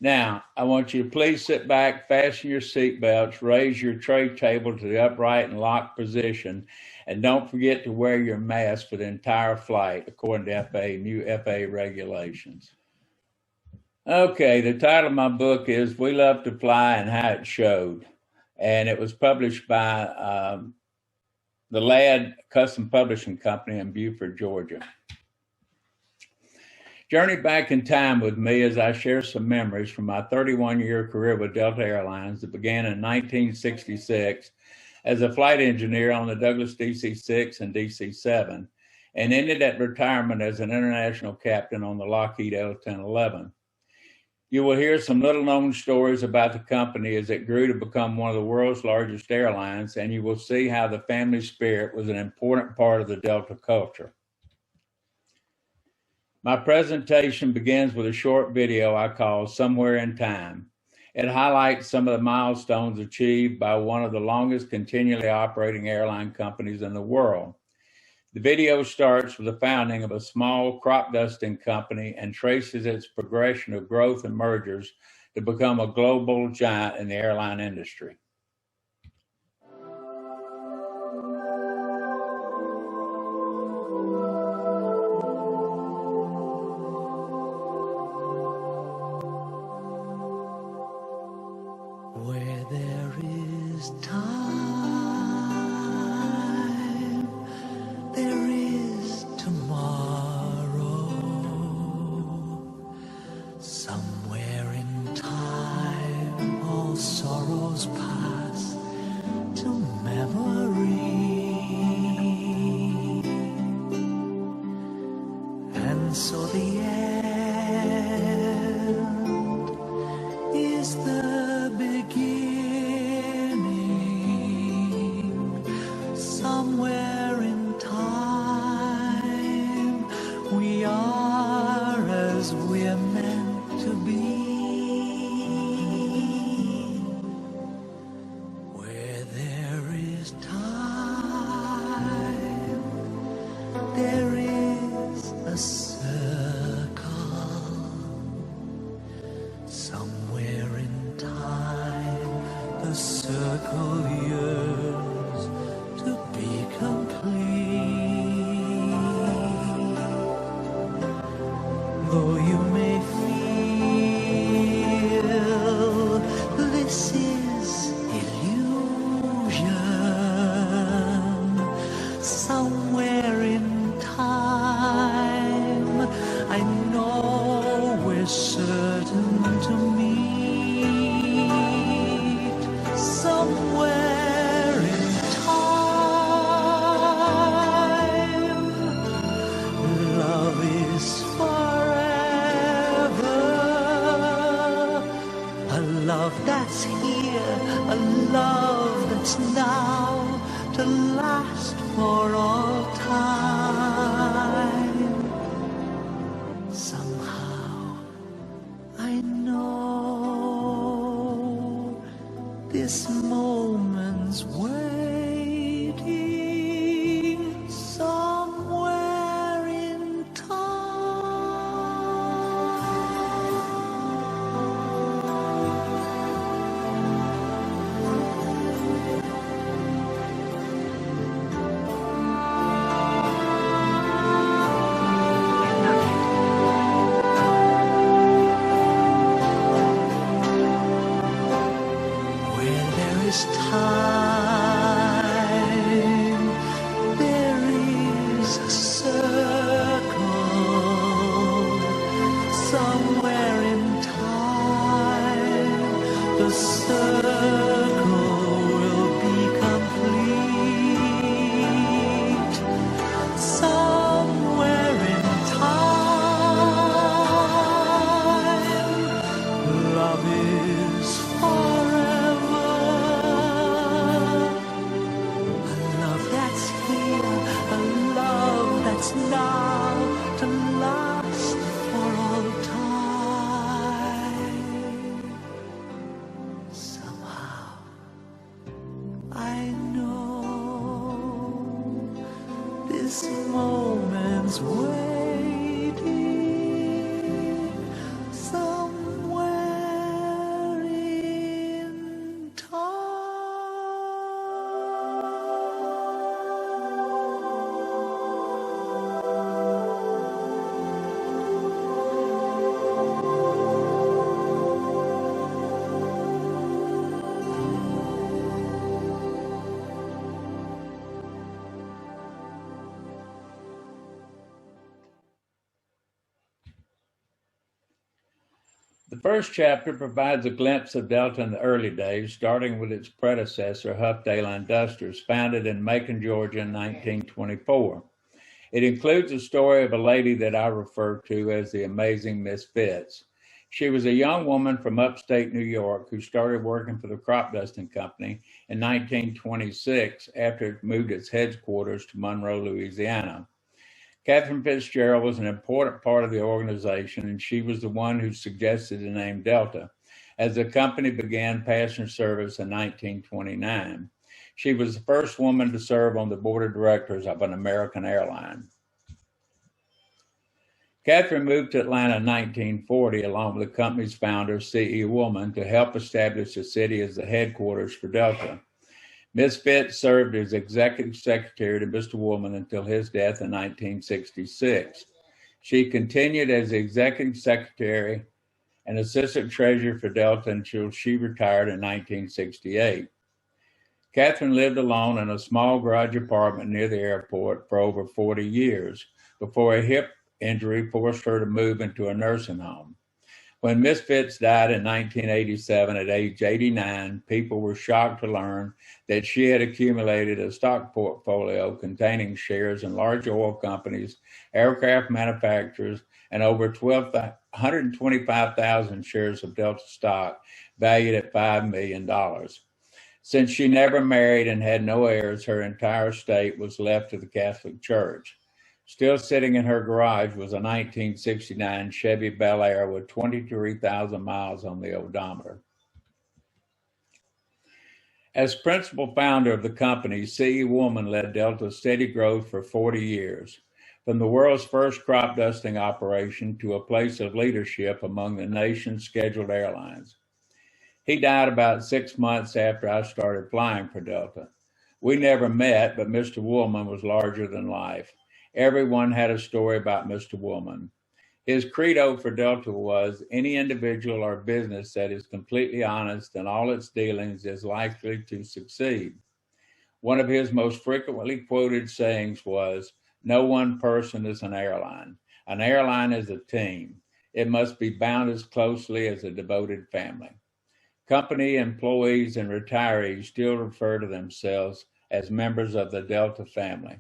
Now, I want you to please sit back, fasten your seatbelts, raise your tray table to the upright and locked position, and don't forget to wear your mask for the entire flight, according to new FAA regulations. Okay, the title of my book is We Love to Fly and How It Showed, and it was published by the Ladd Custom Publishing Company in Beaufort, Georgia. Journey back in time with me as I share some memories from my 31-year career with Delta Airlines that began in 1966 as a flight engineer on the Douglas DC-6 and DC-7 and ended at retirement as an international captain on the Lockheed L-1011. You will hear some little-known stories about the company as it grew to become one of the world's largest airlines, and you will see how the family spirit was an important part of the Delta culture. My presentation begins with a short video I call Somewhere in Time. It highlights some of the milestones achieved by one of the longest continually operating airline companies in the world. The video starts with the founding of a small crop dusting company and traces its progression of growth and mergers to become a global giant in the airline industry. Where there is time, there is tomorrow. Somewhere in time, all sorrows pass to memory. And so the end is the beginning. Somewhere in time we are as we're meant to be. Where there is time, there is a circle. Somewhere in time, the circle yearns to be complete. Though you may feel this is illusion, somewhere in time, I know we're certain to meet. Somewhere in time, love is forever. A love that's here, a love that's now, to last for all time. Somehow I know this moment's waiting somewhere in where there is time, there is a circle. Somewhere in time, the circle will be complete. Somewhere in time, love is forever. A love that's here, a love that's now, to last for all time. Somehow I know this moment's waiting somewhere The first chapter provides a glimpse of Delta in the early days, starting with its predecessor, Huffdale Industries, founded in Macon, Georgia in 1924. It includes a story of a lady that I refer to as the amazing Miss Fitz. She was a young woman from upstate New York who started working for the crop dusting company in 1926 after it moved its headquarters to Monroe, Louisiana. Catherine Fitzgerald was an important part of the organization, and she was the one who suggested the name Delta as the company began passenger service in 1929. She was the first woman to serve on the board of directors of an American airline. Catherine moved to Atlanta in 1940 along with the company's founder, C.E. Woolman, to help establish the city as the headquarters for Delta. Ms. Fitz served as executive secretary to Mr. Woolman until his death in 1966. She continued as the executive secretary and assistant treasurer for Delta until she retired in 1968. Catherine lived alone in a small garage apartment near the airport for over 40 years before a hip injury forced her to move into a nursing home. When Miss Fitz died in 1987 at age 89, people were shocked to learn that she had accumulated a stock portfolio containing shares in large oil companies, aircraft manufacturers, and over 125,000 shares of Delta stock valued at $5 million. Since she never married and had no heirs, her entire estate was left to the Catholic Church. Still sitting in her garage was a 1969 Chevy Bel Air with 23,000 miles on the odometer. As principal founder of the company, C.E. Woolman led Delta's steady growth for 40 years, from the world's first crop dusting operation to a place of leadership among the nation's scheduled airlines. He died about 6 months after I started flying for Delta. We never met, but Mr. Woolman was larger than life. Everyone had a story about Mr. Woolman. His credo for Delta was, any individual or business that is completely honest in all its dealings is likely to succeed. One of his most frequently quoted sayings was, no one person is an airline. An airline is a team. It must be bound as closely as a devoted family. Company employees and retirees still refer to themselves as members of the Delta family.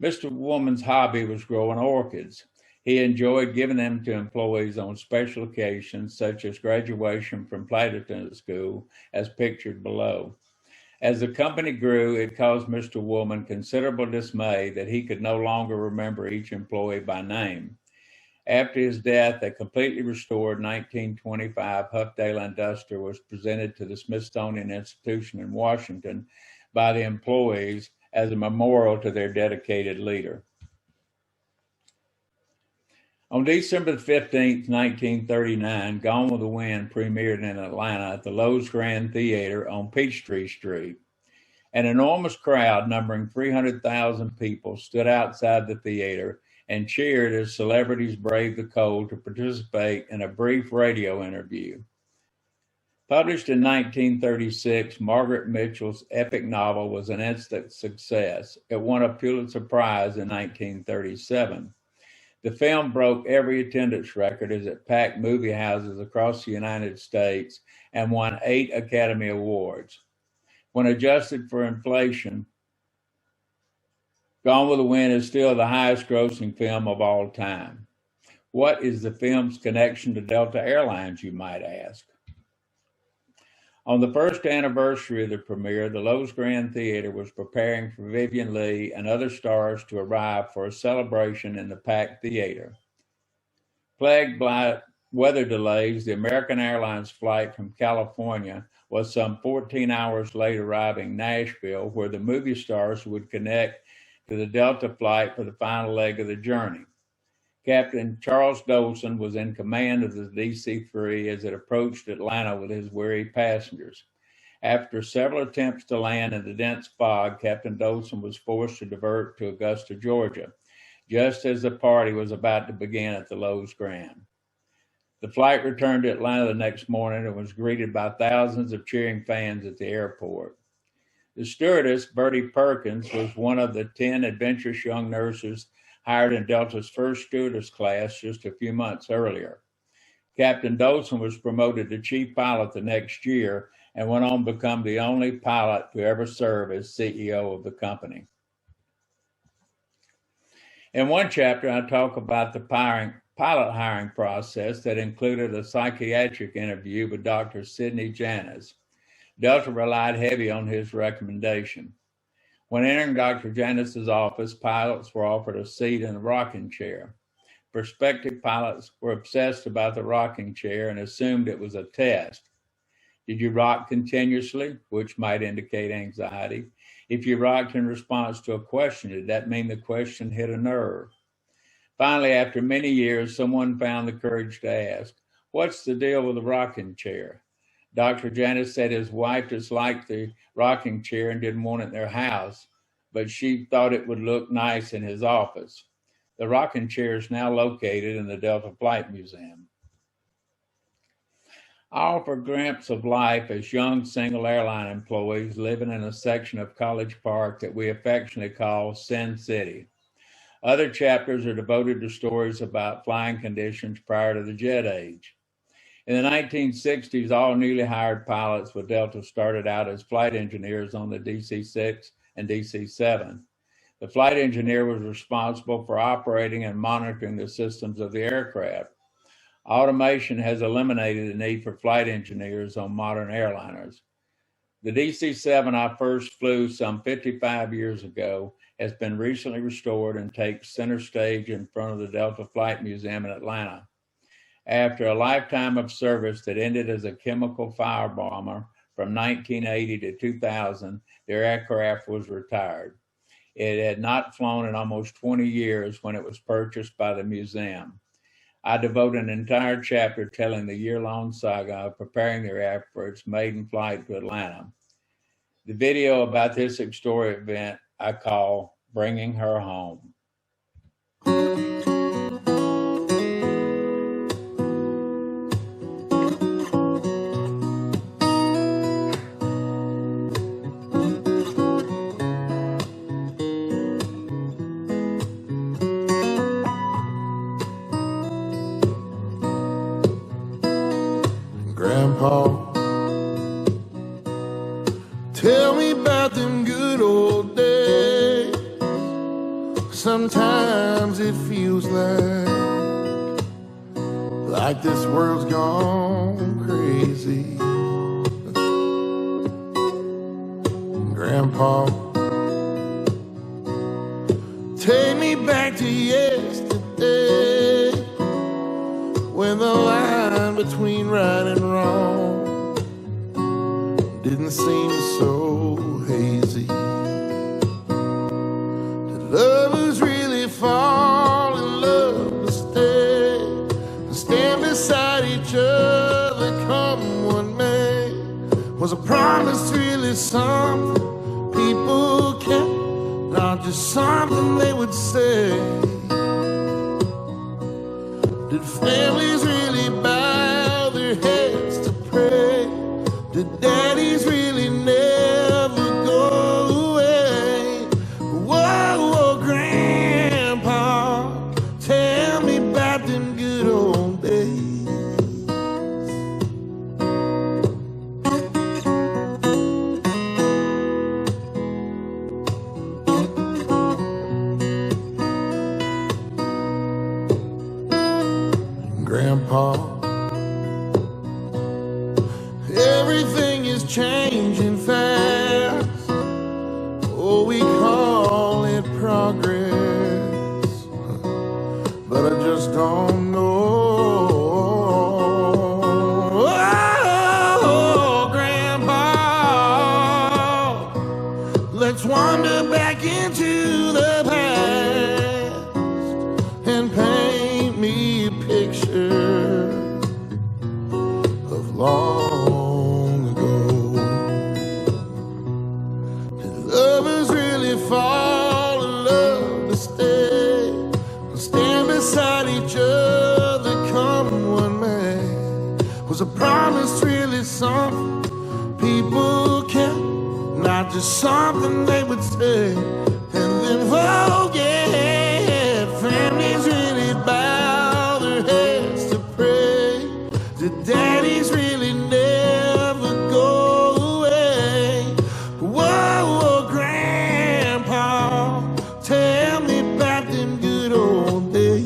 Mr. Woolman's hobby was growing orchids. He enjoyed giving them to employees on special occasions, such as graduation from flight attendant school, as pictured below. As the company grew, it caused Mr. Woolman considerable dismay that he could no longer remember each employee by name. After his death, a completely restored 1925 Huffdale Industries was presented to the Smithsonian Institution in Washington by the employees as a memorial to their dedicated leader. On December 15, 1939, Gone with the Wind premiered in Atlanta at the Lowe's Grand Theater on Peachtree Street. An enormous crowd numbering 300,000 people stood outside the theater and cheered as celebrities braved the cold to participate in a brief radio interview. Published in 1936, Margaret Mitchell's epic novel was an instant success. It won a Pulitzer Prize in 1937. The film broke every attendance record as it packed movie houses across the United States and won 8 Academy Awards. When adjusted for inflation, Gone with the Wind is still the highest grossing film of all time. What is the film's connection to Delta Airlines, you might ask? On the first anniversary of the premiere, the Lowe's Grand Theater was preparing for Vivien Leigh and other stars to arrive for a celebration in the packed theater. Plagued by weather delays, the American Airlines flight from California was some 14 hours late arriving Nashville, where the movie stars would connect to the Delta flight for the final leg of the journey. Captain Charles Dolson was in command of the DC-3 as it approached Atlanta with his weary passengers. After several attempts to land in the dense fog, Captain Dolson was forced to divert to Augusta, Georgia, just as the party was about to begin at the Lowe's Grand. The flight returned to Atlanta the next morning and was greeted by thousands of cheering fans at the airport. The stewardess, Bertie Perkins, was one of the 10 adventurous young nurses hired in Delta's first stewardess class just a few months earlier. Captain Dolson was promoted to chief pilot the next year and went on to become the only pilot to ever serve as CEO of the company. In one chapter, I talk about the pilot hiring process that included a psychiatric interview with Dr. Sidney Janis. Delta relied heavy on his recommendation. When entering Dr. Janis's office, pilots were offered a seat in a rocking chair. Prospective pilots were obsessed about the rocking chair and assumed it was a test. Did you rock continuously, which might indicate anxiety? If you rocked in response to a question, did that mean the question hit a nerve? Finally, after many years, someone found the courage to ask, "What's the deal with the rocking chair?" Dr. Janis said his wife disliked the rocking chair and didn't want it in their house, but she thought it would look nice in his office. The rocking chair is now located in the Delta Flight Museum. I offer a glimpse of life as young single airline employees living in a section of College Park that we affectionately call Sin City. Other chapters are devoted to stories about flying conditions prior to the jet age. In the 1960s, all newly hired pilots with Delta started out as flight engineers on the DC-6 and DC-7. The flight engineer was responsible for operating and monitoring the systems of the aircraft. Automation has eliminated the need for flight engineers on modern airliners. The DC-7 I first flew some 55 years ago has been recently restored and takes center stage in front of the Delta Flight Museum in Atlanta. After a lifetime of service that ended as a chemical firebomber from 1980 to 2000, their aircraft was retired. It had not flown in almost 20 years when it was purchased by the museum. I devote an entire chapter telling the year-long saga of preparing the aircraft for its maiden flight to Atlanta. The video about this historic event I call Bringing Her Home. Grandpa, tell me about them good old days. Sometimes it feels like this world's gone crazy. Grandpa, take me back to yesterday, when the line between right and wrong didn't seem so hazy. Did lovers really fall in love to stay and stand beside each other come what may? Was a promise really something people kept, not just something they would say? Did families really bow their heads to pray? Did daddies really never go away? Whoa, whoa, Grandpa, tell me about them good old days. Grandpa, everything is changing fast. Oh, we call it progress, but I just don't know. Oh, Grandpa, let's wander back into the past and paint me a picture of long ago. Did lovers really fall in love to stay and stand beside each other come what may? Was a promise really something people kept, not just something they would say and then forget? Families really bow their heads to pray. The daddies really never go away. Whoa, whoa, Grandpa, tell me about them good old days.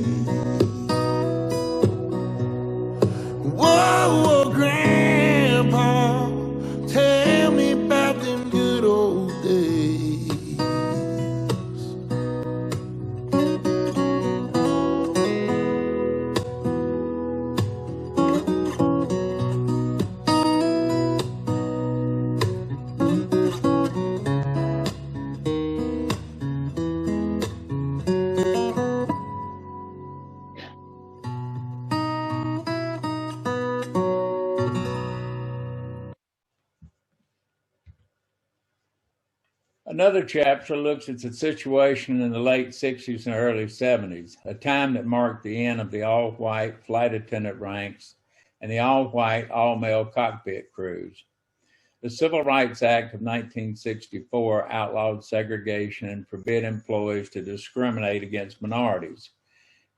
Whoa, whoa, Grandpa, tell me about them good old days. Another chapter looks at the situation in the late 60s and early 70s, a time that marked the end of the all-white flight attendant ranks and the all-white, all-male cockpit crews. The Civil Rights Act of 1964 outlawed segregation and forbid employees to discriminate against minorities.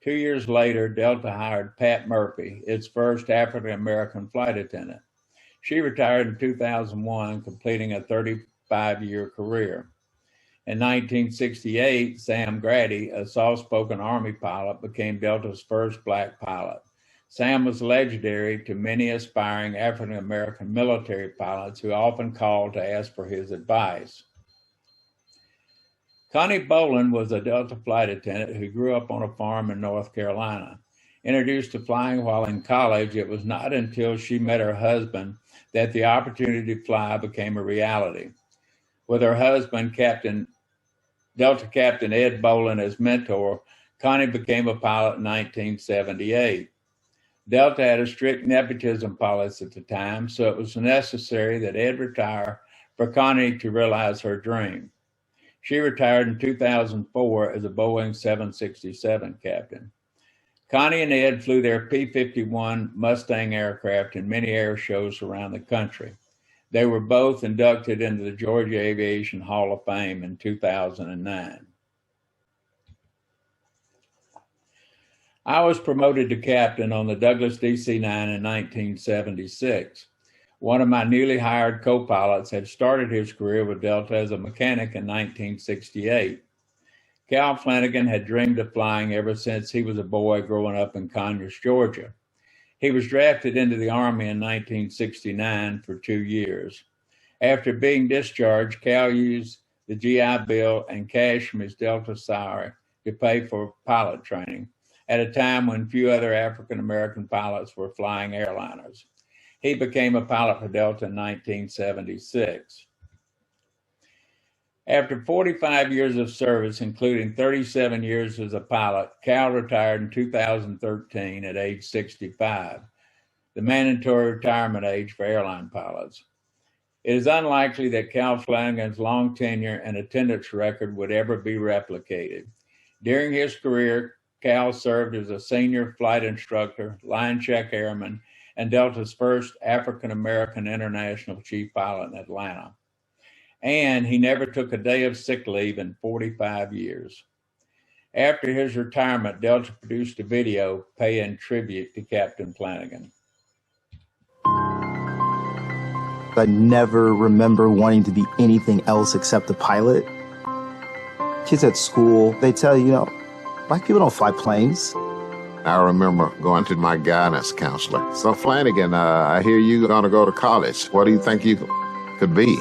2 years later, Delta hired Pat Murphy, its first African-American flight attendant. She retired in 2001, completing a 35-year career. In 1968, Sam Grady, a soft-spoken Army pilot, became Delta's first black pilot. Sam was legendary to many aspiring African-American military pilots who often called to ask for his advice. Connie Boland was a Delta flight attendant who grew up on a farm in North Carolina. Introduced to flying while in college, it was not until she met her husband that the opportunity to fly became a reality. With her husband, Delta Captain Ed Boland, as mentor, Connie became a pilot in 1978. Delta had a strict nepotism policy at the time, so it was necessary that Ed retire for Connie to realize her dream. She retired in 2004 as a Boeing 767 captain. Connie and Ed flew their P-51 Mustang aircraft in many air shows around the country. They were both inducted into the Georgia Aviation Hall of Fame in 2009. I was promoted to captain on the Douglas DC-9 in 1976. One of my newly hired co-pilots had started his career with Delta as a mechanic in 1968. Cal Flanagan had dreamed of flying ever since he was a boy growing up in Conyers, Georgia. He was drafted into the Army in 1969 for 2 years. After being discharged, Cal used the GI Bill and cash from his Delta salary to pay for pilot training at a time when few other African-American pilots were flying airliners. He became a pilot for Delta in 1976. After 45 years of service, including 37 years as a pilot, Cal retired in 2013 at age 65, the mandatory retirement age for airline pilots. It is unlikely that Cal Flanagan's long tenure and attendance record would ever be replicated. During his career, Cal served as a senior flight instructor, line check airman, and Delta's first African-American international chief pilot in Atlanta. And he never took a day of sick leave in 45 years. After his retirement, Delta produced a video paying tribute to Captain Flanagan. I never remember wanting to be anything else except a pilot. Kids at school, they tell you, black people don't fly planes. I remember going to my guidance counselor. So Flanagan, I hear you're going to go to college. What do you think you could be?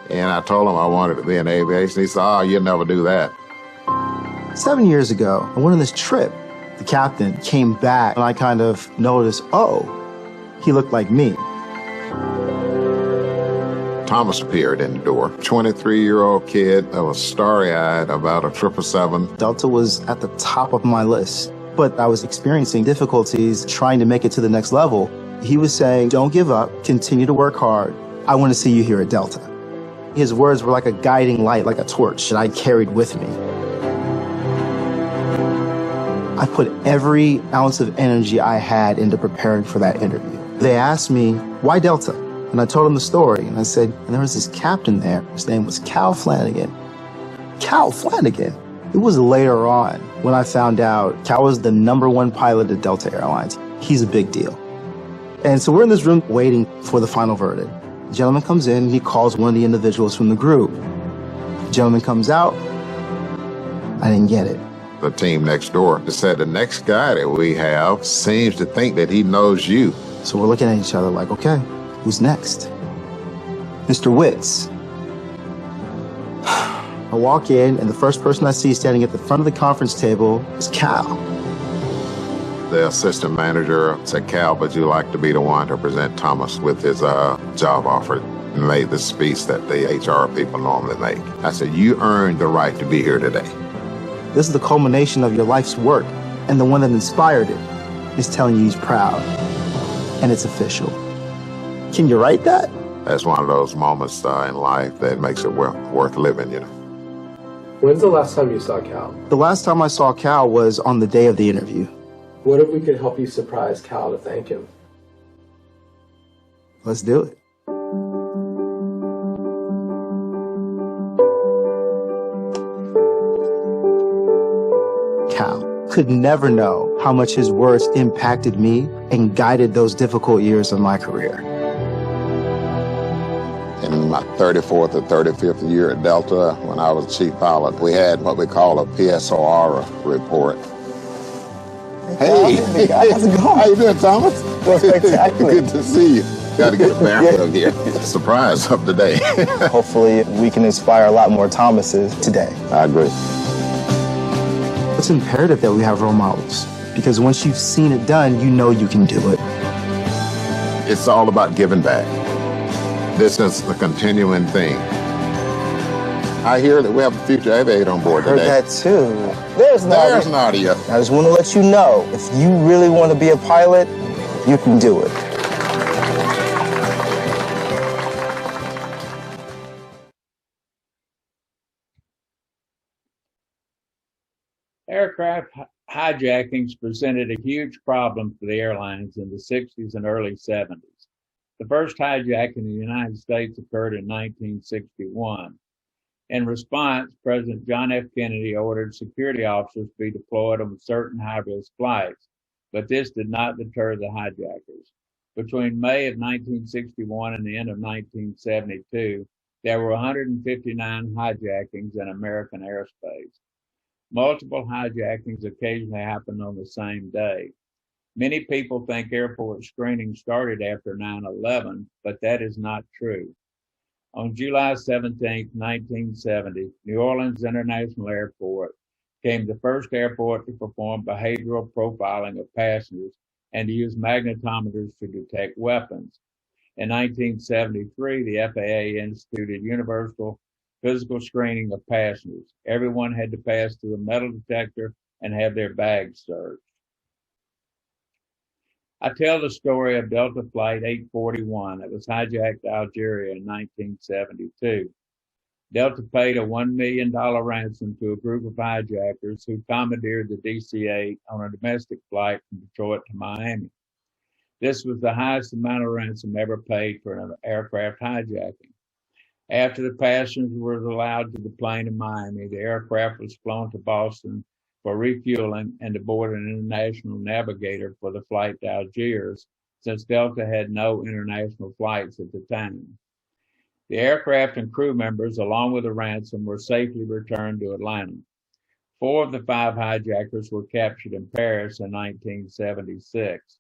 And I told him I wanted to be in aviation. He said, oh, you'll never do that. 7 years ago, I went on this trip. The captain came back and I kind of noticed, oh, he looked like me. Thomas appeared in the door. 23-year-old kid that was starry-eyed about a 777. Delta was at the top of my list, but I was experiencing difficulties trying to make it to the next level. He was saying, don't give up, continue to work hard. I want to see you here at Delta. His words were like a guiding light, like a torch that I carried with me. I put every ounce of energy I had into preparing for that interview. They asked me, why Delta? And I told them the story, and I said, and there was this captain there. His name was Cal Flanagan. Cal Flanagan. It was later on when I found out Cal was the #1 pilot at Delta Airlines. He's a big deal. And so we're in this room waiting for the final verdict. The gentleman comes in, he calls one of the individuals from the group. The gentleman comes out. I didn't get it. The team next door said the next guy that we have seems to think that he knows you. So we're looking at each other like, okay, who's next? Mr. Witts. I walk in, and the first person I see standing at the front of the conference table is Cal. The assistant manager said, Cal, would you like to be the one to present Thomas with his job offer? And made the speech that the HR people normally make. I said, you earned the right to be here today. This is the culmination of your life's work, and the one that inspired it is telling you he's proud, and it's official. Can you write that? That's one of those moments in life that makes it worth living, you know. When's the last time you saw Cal? The last time I saw Cal was on the day of the interview. What if we could help you surprise Cal to thank him? Let's do it. Cal could never know how much his words impacted me and guided those difficult years of my career. In my 34th or 35th year at Delta, when I was chief pilot, we had what we call a PSOR report. Hey, how's it going? How you doing, Thomas? Spectacular. Good to see you. Got to get a bathroom here. Surprise of the day. Hopefully, we can inspire a lot more Thomases today. I agree. It's imperative that we have role models, because once you've seen it done, you know you can do it. It's all about giving back. This is a continuing thing. I hear that we have a future aviator on board today. Heard that too. There's Nadia. I just want to let you know, if you really want to be a pilot, you can do it. Aircraft hijackings presented a huge problem for the airlines in the 60s and early 70s. The first hijack in the United States occurred in 1961. In response, President John F. Kennedy ordered security officers to be deployed on certain high-risk flights, but this did not deter the hijackers. Between May of 1961 and the end of 1972, there were 159 hijackings in American airspace. Multiple hijackings occasionally happened on the same day. Many people think airport screening started after 9/11, but that is not true. On July 17, 1970, New Orleans International Airport became the first airport to perform behavioral profiling of passengers and to use magnetometers to detect weapons. In 1973, the FAA instituted universal physical screening of passengers. Everyone had to pass through a metal detector and have their bags searched. I tell the story of Delta Flight 841 that was hijacked to Algeria in 1972. Delta paid a $1 million ransom to a group of hijackers who commandeered the DC-8 on a domestic flight from Detroit to Miami. This was the highest amount of ransom ever paid for an aircraft hijacking. After the passengers were allowed to the plane in Miami, the aircraft was flown to Boston for refueling and to board an international navigator for the flight to Algiers, since Delta had no international flights at the time. The aircraft and crew members, along with the ransom, were safely returned to Atlanta. 4 of the 5 hijackers were captured in Paris in 1976.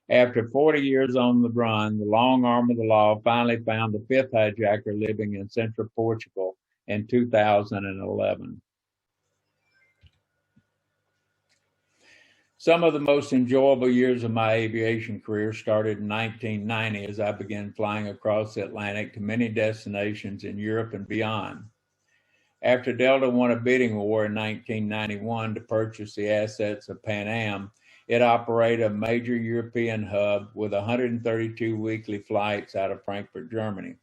After 40 years on the run, the long arm of the law finally found the 5th hijacker living in central Portugal in 2011. Some of the most enjoyable years of my aviation career started in 1990 as I began flying across the Atlantic to many destinations in Europe and beyond. After Delta won a bidding war in 1991 to purchase the assets of Pan Am, it operated a major European hub with 132 weekly flights out of Frankfurt, Germany.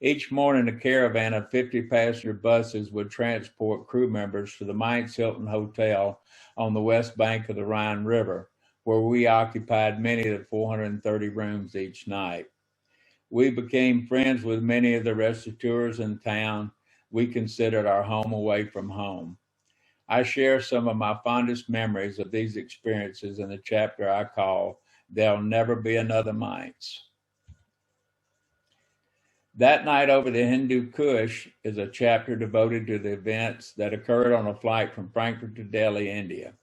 Each morning, a caravan of 50 passenger buses would transport crew members to the Mainz Hilton Hotel on the west bank of the Rhine River, where we occupied many of the 430 rooms each night. We became friends with many of the restaurateurs in town we considered our home away from home. I share some of my fondest memories of these experiences in the chapter I call There'll never be another Mainz. That Night Over the Hindu Kush is a chapter devoted to the events that occurred on a flight from Frankfurt to Delhi, India.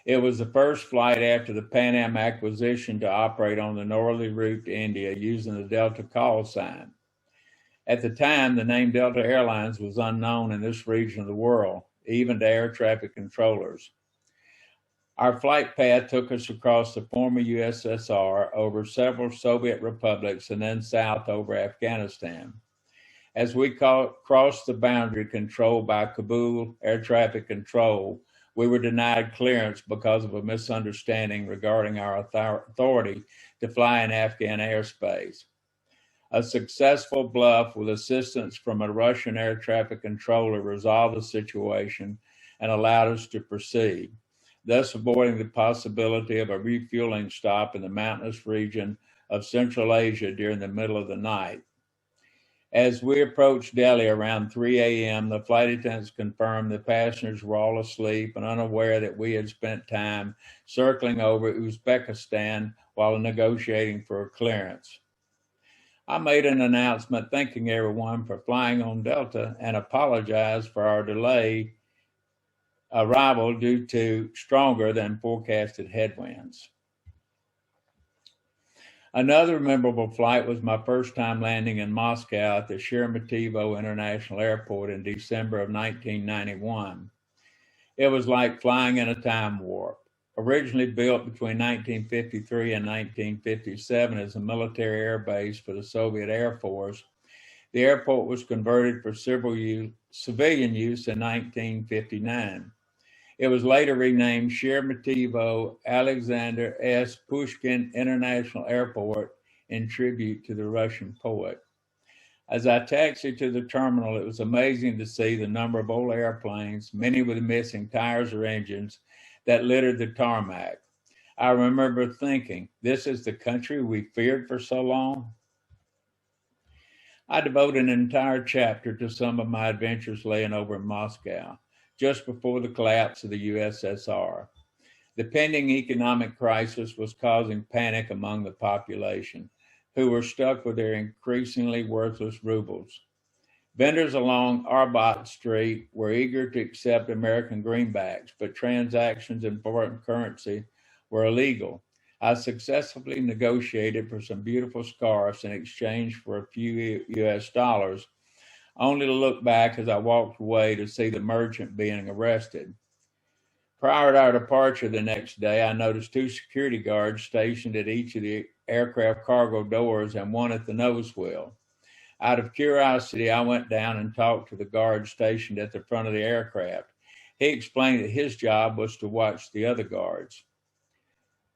It was the first flight after the Pan Am acquisition to operate on the northerly route to India using the Delta call sign. At the time, the name Delta Airlines was unknown in this region of the world, even to air traffic controllers. Our flight path took us across the former USSR, over several Soviet republics, and then south over Afghanistan. As we crossed the boundary controlled by Kabul Air Traffic Control, we were denied clearance because of a misunderstanding regarding our authority to fly in Afghan airspace. A successful bluff with assistance from a Russian air traffic controller resolved the situation and allowed us to proceed, thus avoiding the possibility of a refueling stop in the mountainous region of Central Asia during the middle of the night. As we approached Delhi around 3 a.m., the flight attendants confirmed the passengers were all asleep and unaware that we had spent time circling over Uzbekistan while negotiating for a clearance. I made an announcement thanking everyone for flying on Delta and apologized for our delayed arrival due to stronger than forecasted headwinds. Another memorable flight was my first time landing in Moscow at the Sheremetyevo International Airport in December of 1991. It was like flying in a time warp. Originally built between 1953 and 1957 as a military air base for the Soviet Air Force, the airport was converted for civilian use in 1959. It was later renamed Sheremetyevo Alexander S. Pushkin International Airport in tribute to the Russian poet. As I taxied to the terminal, it was amazing to see the number of old airplanes, many with missing tires or engines, that littered the tarmac. I remember thinking, this is the country we feared for so long? I devoted an entire chapter to some of my adventures laying over in Moscow, just before the collapse of the USSR. The pending economic crisis was causing panic among the population, who were stuck with their increasingly worthless rubles. Vendors along Arbat Street were eager to accept American greenbacks, but transactions in foreign currency were illegal. I successfully negotiated for some beautiful scarves in exchange for a few US dollars, only to look back as I walked away to see the merchant being arrested. Prior to our departure the next day, I noticed 2 security guards stationed at each of the aircraft cargo doors and one at the nose wheel. Out of curiosity, I went down and talked to the guard stationed at the front of the aircraft. He explained that his job was to watch the other guards.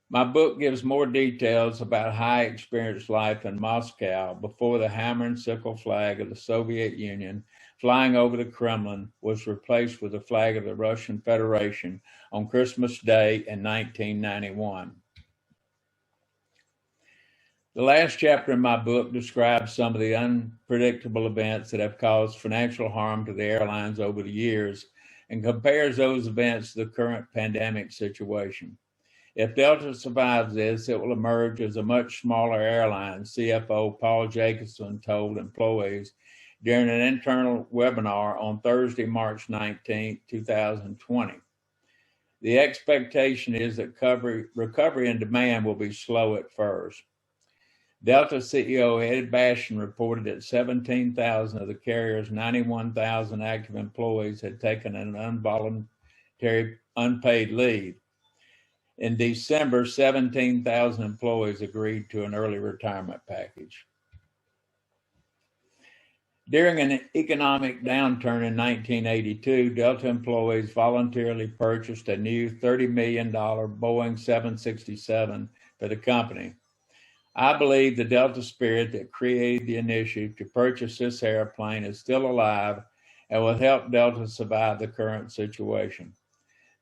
My book gives more details about how I experienced life in Moscow before the hammer and sickle flag of the Soviet Union flying over the Kremlin was replaced with the flag of the Russian Federation on Christmas Day in 1991. The last chapter in my book describes some of the unpredictable events that have caused financial harm to the airlines over the years and compares those events to the current pandemic situation. If Delta survives this, it will emerge as a much smaller airline, CFO Paul Jacobson told employees during an internal webinar on Thursday, March 19, 2020. The expectation is that recovery and demand will be slow at first. Delta CEO Ed Bastian reported that 17,000 of the carrier's 91,000 active employees had taken an involuntary unpaid leave. In December, 17,000 employees agreed to an early retirement package. During an economic downturn in 1982, Delta employees voluntarily purchased a new $30 million Boeing 767 for the company. I believe the Delta spirit that created the initiative to purchase this airplane is still alive and will help Delta survive the current situation.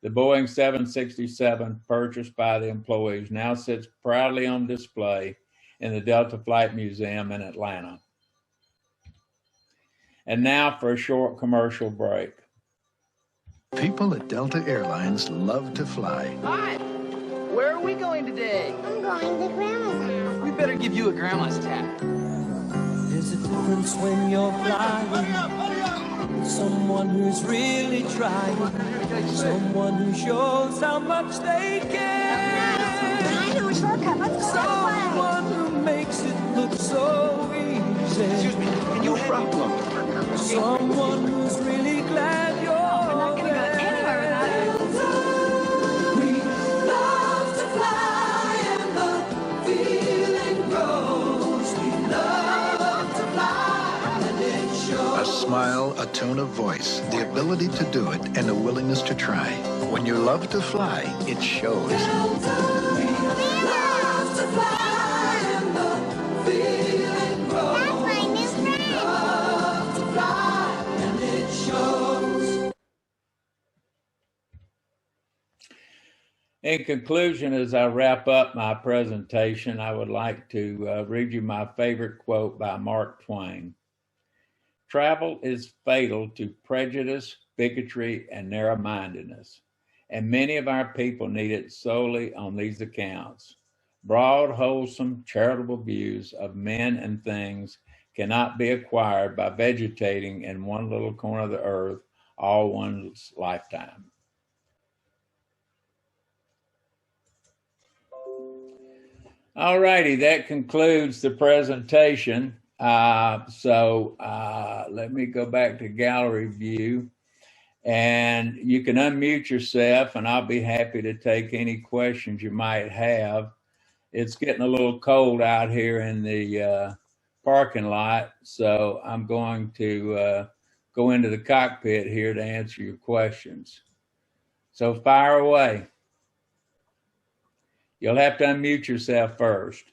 The Boeing 767 purchased by the employees now sits proudly on display in the Delta Flight Museum in Atlanta. And now for a short commercial break. People at Delta Airlines love to fly. Hi, Where are we going today? I'm going to Grandma's house. We better give you a grandma's tap. There's a difference when you're flying with someone who's really trying, someone who shows how much they care, I know a shortcut. Let's go that someone who makes it look so easy. Excuse me, can you problem? Someone who's really glad you're We're not going to go anywhere without it. We love to fly and the feeling grows. We love to fly and it shows. A smile, a tone of voice, the ability to do it, and a willingness to try. When you love to fly, it shows. We love to fly and the feeling grows. That's my new friend. Love to fly and it shows. In conclusion, as I wrap up my presentation, I would like to read you my favorite quote by Mark Twain. Travel is fatal to prejudice, bigotry, and narrow-mindedness, and many of our people need it solely on these accounts. Broad, wholesome, charitable views of men and things cannot be acquired by vegetating in one little corner of the earth all one's lifetime. All righty, that concludes the presentation. Let me go back to gallery view, and you can unmute yourself and I'll be happy to take any questions you might have. It's getting a little cold out here in the parking lot, so I'm going to go into the cockpit here to answer your questions. So fire away. You'll have to unmute yourself first.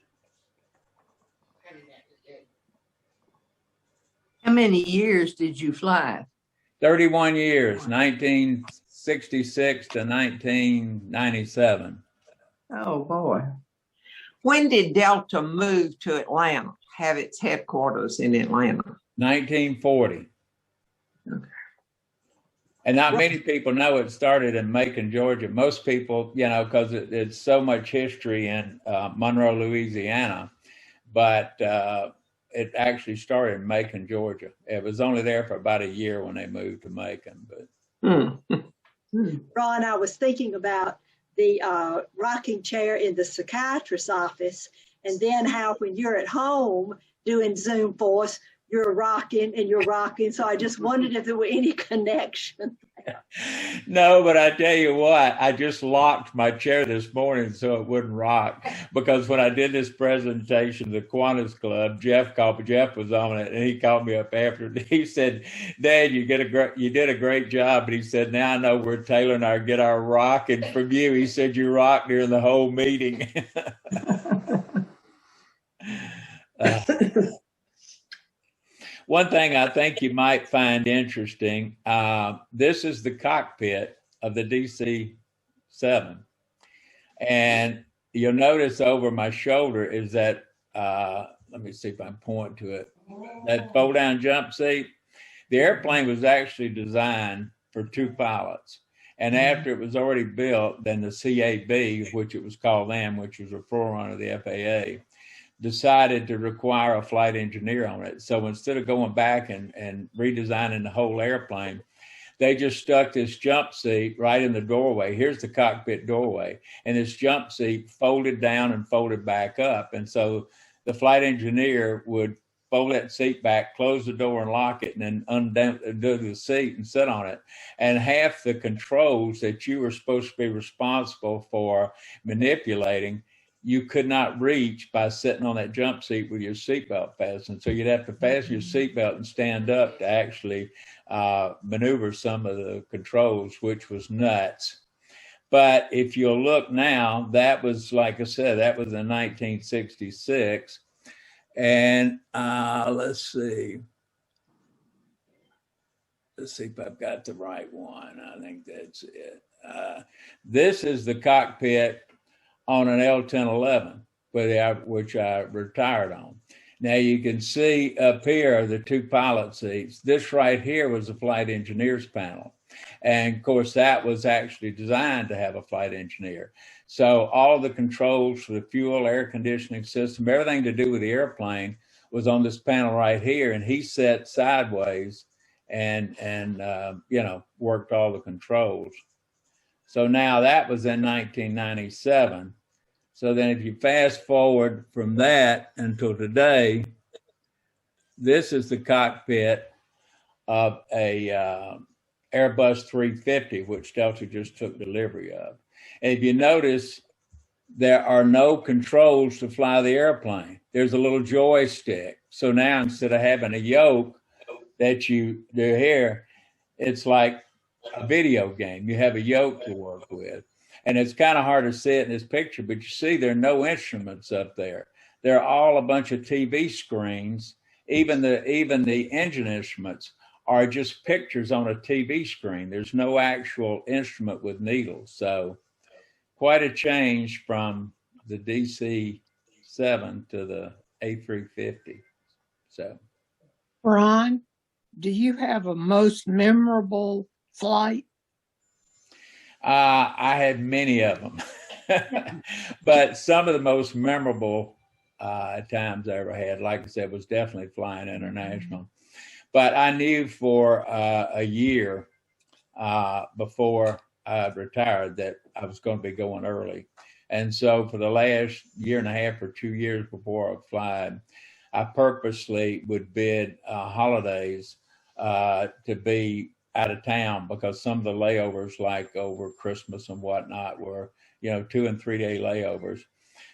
How many years did you fly? 31 years, 1966 to 1997. Oh, boy. When did Delta move to Atlanta, have its headquarters in Atlanta? 1940. Okay. And not many people know it started in Macon, Georgia. Most people, you know, because it's so much history in Monroe, Louisiana, but it actually started in Macon, Georgia. It was only there for about a year when they moved to Macon. But Ron, I was thinking about the rocking chair in the psychiatrist's office, and then how when you're at home doing Zoom for us, you're rocking and you're rocking. So I just wondered if there were any connection. No, but I tell you what, I just locked my chair this morning so it wouldn't rock. Because when I did this presentation, the Kiwanis Club, Jeff was on it, and he called me up after. He said, "Dad, you did a great job." But he said, "Now I know where Taylor and I get our rocking from you." He said, "You rocked during the whole meeting." One thing I think you might find interesting, this is the cockpit of the DC-7. And you'll notice over my shoulder is that, let me see if I can point to it, that fold-down jump seat. The airplane was actually designed for 2 pilots. And after it was already built, then the CAB, which it was called then, which was a forerunner of the FAA, decided to require a flight engineer on it. So instead of going back and redesigning the whole airplane, they just stuck this jump seat right in the doorway. Here's the cockpit doorway. And this jump seat folded down and folded back up. And so the flight engineer would fold that seat back, close the door and lock it, and then undo the seat and sit on it. And half the controls that you were supposed to be responsible for manipulating, you could not reach by sitting on that jump seat with your seatbelt fastened. So you'd have to fasten your seatbelt and stand up to actually maneuver some of the controls, which was nuts. But if you'll look now, that was, like I said, that was in 1966. And let's see if I've got the right one. I think that's it. This is the cockpit on an L-1011, which I retired on. Now you can see up here the 2 pilot seats. This right here was a flight engineer's panel. And of course, that was actually designed to have a flight engineer. So all the controls for the fuel, air conditioning system, everything to do with the airplane was on this panel right here. And he sat sideways and you know, worked all the controls. So now that was in 1997. So then if you fast forward from that until today, this is the cockpit of a Airbus 350, which Delta just took delivery of. And if you notice, there are no controls to fly the airplane. There's a little joystick. So now instead of having a yoke that you do here, it's like a video game. You have a yoke to work with. And it's kind of hard to see it in this picture, but you see there are no instruments up there. They're all a bunch of TV screens. Even the engine instruments are just pictures on a TV screen. There's no actual instrument with needles. So quite a change from the DC-7 to the A350. So, Ron, do you have a most memorable flight? I had many of them, but some of the most memorable times I ever had, like I said, was definitely flying international. But I knew for a year before I retired that I was going to be going early. And so for the last year and a half or 2 years before I flied, I purposely would bid holidays to be out of town, because some of the layovers, like over Christmas and whatnot, were, you know, 2 and 3 day layovers.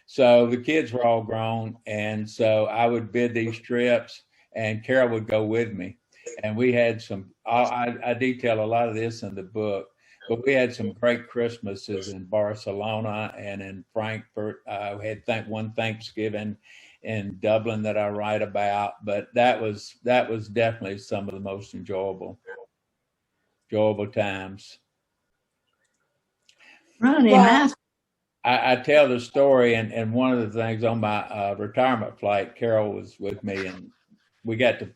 So the kids were all grown. And so I would bid these trips and Carol would go with me. And we had some, I detail a lot of this in the book, but we had some great Christmases in Barcelona and in Frankfurt. We had one Thanksgiving in Dublin that I write about, but that was definitely some of the most enjoyable times. Ronnie, I tell the story, and one of the things on my retirement flight, Carol was with me, and we got to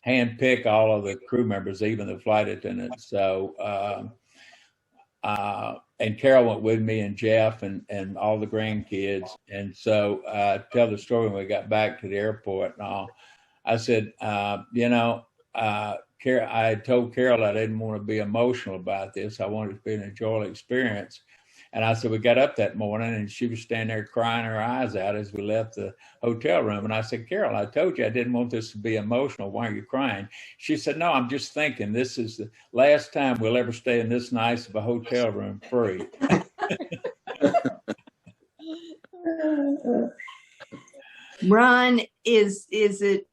hand pick all of the crew members, even the flight attendants. So, and Carol went with me, and Jeff and all the grandkids. And so I tell the story when we got back to the airport and all. I said, you know, Carol, I had told Carol I didn't want to be emotional about this. I wanted it to be an enjoyable experience. And I said, we got up that morning and she was standing there crying her eyes out as we left the hotel room. And I said, Carol, I told you I didn't want this to be emotional. Why are you crying? She said, no, I'm just thinking this is the last time we'll ever stay in this nice of a hotel room free. Ron, is it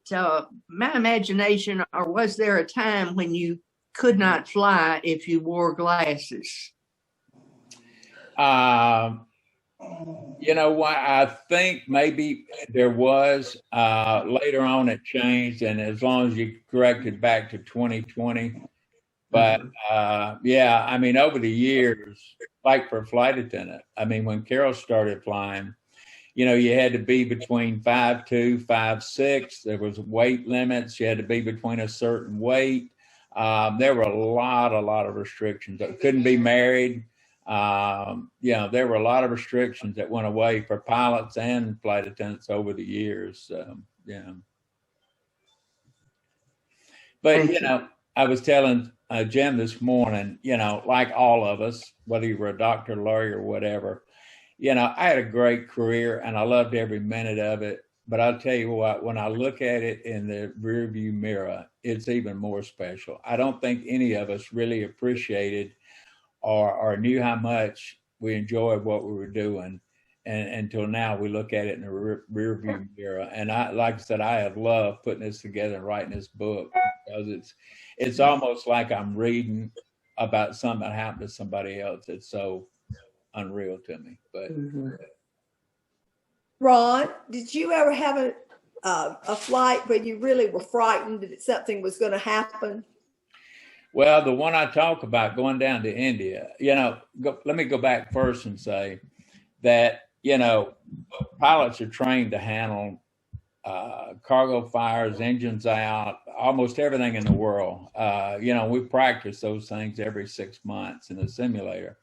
my imagination, or was there a time when you could not fly if you wore glasses? You know what? I think maybe there was. Later on, it changed, and as long as you corrected back to 2020. But yeah, I mean, over the years, like for a flight attendant, I mean, when Carol started flying, you know, you had to be between 5'2", 5'6". There was weight limits. You had to be between a certain weight. There were a lot of restrictions. Couldn't be married. You know, there were a lot of restrictions that went away for pilots and flight attendants over the years. Yeah. But, you know, I was telling Jim this morning, you know, like all of us, whether you were a doctor, lawyer, or whatever, you know, I had a great career and I loved every minute of it. But I'll tell you what, when I look at it in the rearview mirror, it's even more special. I don't think any of us really appreciated or knew how much we enjoyed what we were doing. And until now, we look at it in the rearview mirror. And I, like I said, I have loved putting this together and writing this book, because it's almost like I'm reading about something that happened to somebody else. It's so unreal to me. But Ron, did you ever have a flight where you really were frightened that something was going to happen? Well, the one I talk about, going down to India, you know, let me go back first and say that, you know, pilots are trained to handle cargo fires, engines out, almost everything in the world. You know, we practice those things every 6 months in the simulator.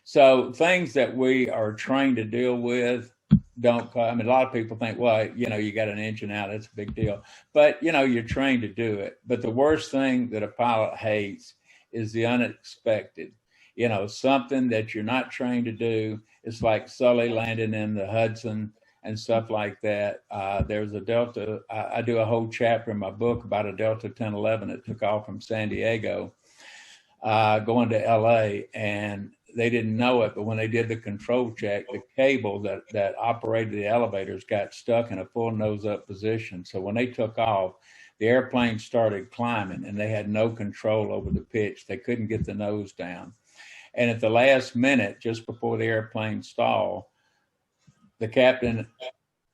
So things that we are trained to deal with don't, I mean, a lot of people think, well, you know, you got an engine out, that's a big deal. But, you know, you're trained to do it. But the worst thing that a pilot hates is the unexpected. You know, something that you're not trained to do. It's like Sully landing in the Hudson and stuff like that. There's a Delta, I do a whole chapter in my book about a Delta 1011 that took off from San Diego going to LA, and they didn't know it, but when they did the control check, the cable that operated the elevators got stuck in a full nose up position. So when they took off, the airplane started climbing and they had no control over the pitch. They couldn't get the nose down. And at the last minute, just before the airplane stalled, the captain,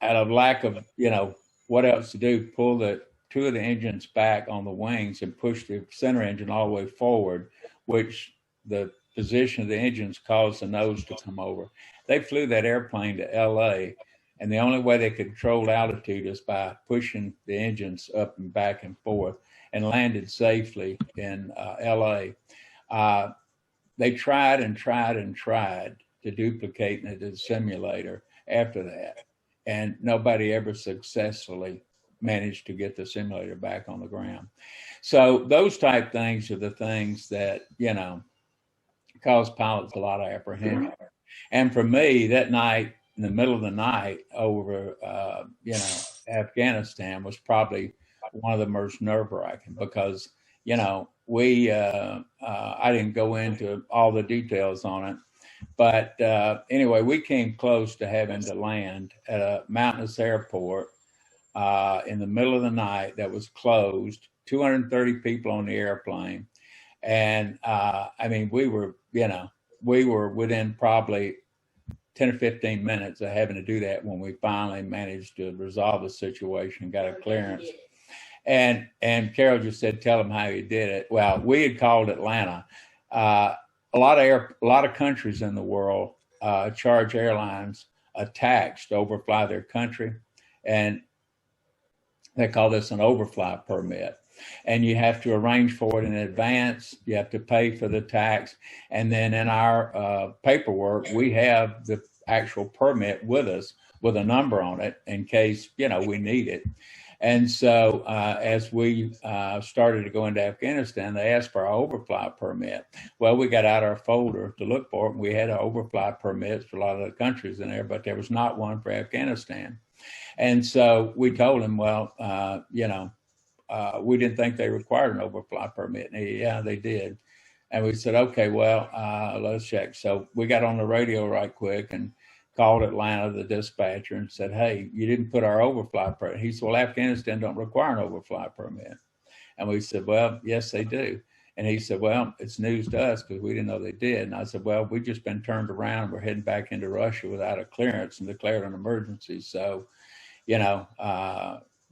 out of lack of, you know, what else to do, pulled two of the engines back on the wings and pushed the center engine all the way forward, which the position of the engines caused the nose to come over. They flew that airplane to LA, and the only way they could control altitude is by pushing the engines up and back and forth, and landed safely in LA. They tried and tried and tried to duplicate the simulator after that, and nobody ever successfully managed to get the simulator back on the ground. So those type things are the things that, you know, cause pilots a lot of apprehension. And for me, that night, in the middle of the night over, you know, Afghanistan was probably one of the most nerve-wracking because, you know, I didn't go into all the details on it, but anyway, we came close to having to land at a mountainous airport in the middle of the night that was closed, 230 people on the airplane. And I mean, we were within probably 10 or 15 minutes of having to do that when we finally managed to resolve the situation, got a clearance. And Carol just said, tell them how you did it. Well, we had called Atlanta. A lot of countries in the world charge airlines a tax to overfly their country. And they call this an overfly permit. And you have to arrange for it in advance. You have to pay for the tax. And then in our paperwork, we have the actual permit with us with a number on it in case, you know, we need it. And so as we started to go into Afghanistan, they asked for our overfly permit. Well, we got out our folder to look for it. And we had our overfly permits for a lot of the countries in there, but there was not one for Afghanistan. And so we told him, well, you know, we didn't think they required an overfly permit. And yeah, they did. And we said, okay, well, let's check. So we got on the radio right quick and called Atlanta, the dispatcher, and said, hey, you didn't put our overfly permit. He said, well, Afghanistan don't require an overfly permit. And we said, well, yes, they do. And he said, well, it's news to us because we didn't know they did. And I said, well, we've just been turned around. We're heading back into Russia without a clearance and declared an emergency. So, you know,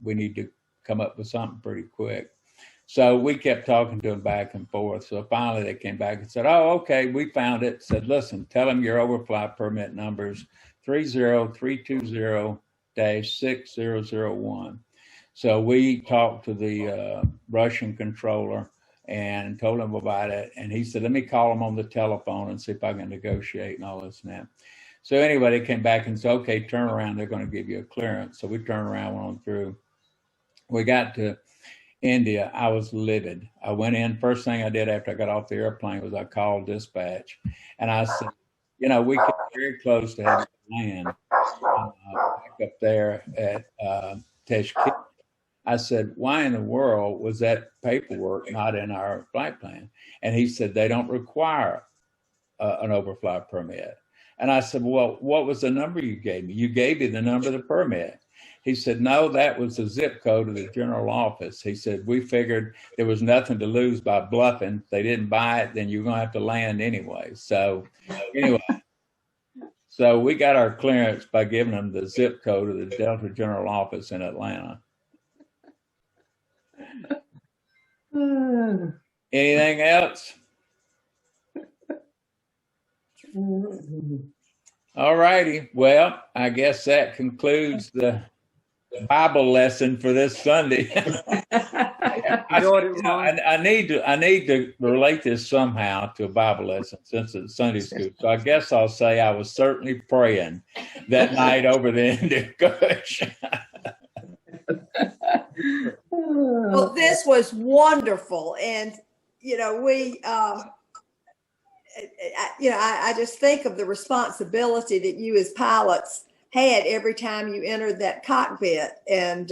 we need to come up with something pretty quick. So we kept talking to them back and forth. So finally they came back and said, oh, okay, we found it. Said, listen, tell them your overfly permit numbers 30320-6001. So we talked to the Russian controller and told him about it. And he said, let me call him on the telephone and see if I can negotiate and all this and that. So anyway, they came back and said, okay, turn around. They're going to give you a clearance. So we turned around, went on through. We got to India. I was livid. I went in. First thing I did after I got off the airplane was I called dispatch. And I said, you know, we came very close to having to land back up there at Tashkent. I said, why in the world was that paperwork not in our flight plan? And he said, they don't require an overfly permit. And I said, well, what was the number you gave me? You gave me the number of the permit. He said, no, that was the zip code of the general office. He said, we figured there was nothing to lose by bluffing. If they didn't buy it, then you're going to have to land anyway. So anyway, so we got our clearance by giving them the zip code of the Delta general office in Atlanta. Anything else? All righty. Well, I guess that concludes the Bible lesson for this Sunday. I need to relate this somehow to a Bible lesson since it's Sunday school. So I guess I'll say I was certainly praying that night over the Indian Kush. Well, this was wonderful, and I just think of the responsibility that you as pilots had every time you entered that cockpit, and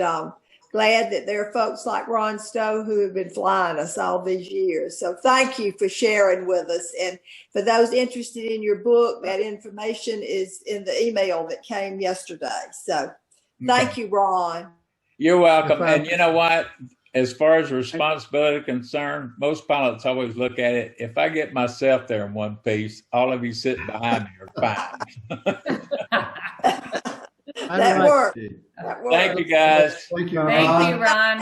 glad that there are folks like Ron Stowe who have been flying us all these years. So thank you for sharing with us. And for those interested in your book, that information is in the email that came yesterday. So thank you, Ron. You're welcome. And you know what? As far as responsibility concerned, most pilots always look at it. If I get myself there in one piece, all of you sitting behind me are fine. That worked. Thank you, guys. Thank you, Ron.